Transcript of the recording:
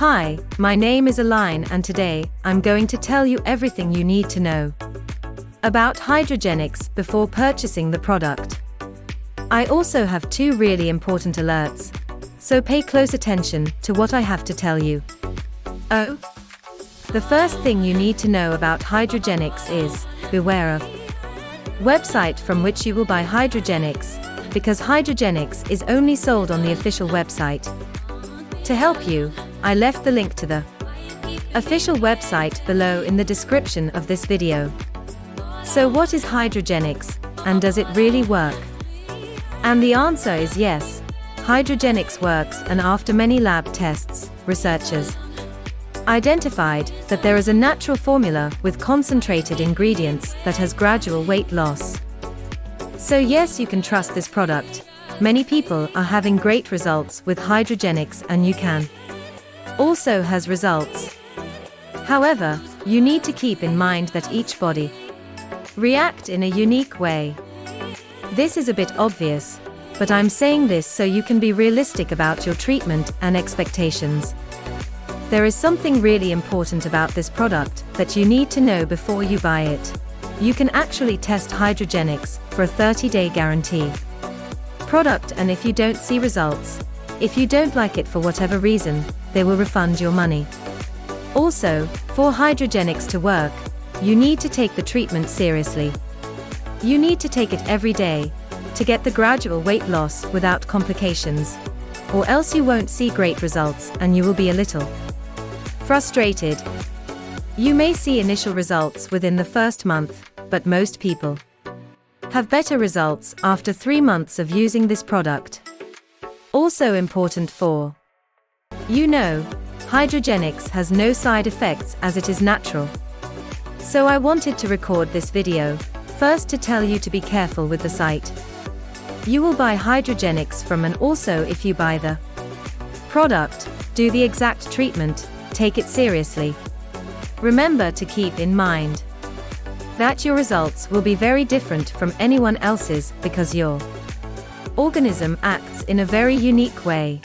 Hi, my name is Aline and today, I'm going to tell you everything you need to know about Hydragenix before purchasing the product. I also have two really important alerts, so pay close attention to what I have to tell you. Oh! The first thing you need to know about Hydragenix is, beware of website from which you will buy Hydragenix, because Hydragenix is only sold on the official website. To help you, I left the link to the official website below in the description of this video. So what is Hydragenix, and does it really work? And the answer is yes, Hydragenix works, and after many lab tests, researchers identified that there is a natural formula with concentrated ingredients that has gradual weight loss. So yes, you can trust this product. Many people are having great results with Hydragenix and you can also has results. However, you need to keep in mind that each body react in a unique way. This is a bit obvious, but I'm saying this so you can be realistic about your treatment and expectations. There is something really important about this product that you need to know before you buy it. You can actually test Hydragenix for a 30-day guarantee product, and if you don't see results, if you don't like it for whatever reason, they will refund your money. Also, for Hydragenix to work, you need to take the treatment seriously. You need to take it every day to get the gradual weight loss without complications, or else you won't see great results and you will be a little frustrated. You may see initial results within the first month, but most people have better results after 3 months of using this product. Also important for Hydragenix has no side effects as it is natural. So I wanted to record this video, first to tell you to be careful with the site you will buy Hydragenix from, and also if you buy the product, do the exact treatment, take it seriously. Remember to keep in mind that your results will be very different from anyone else's because your organism acts in a very unique way.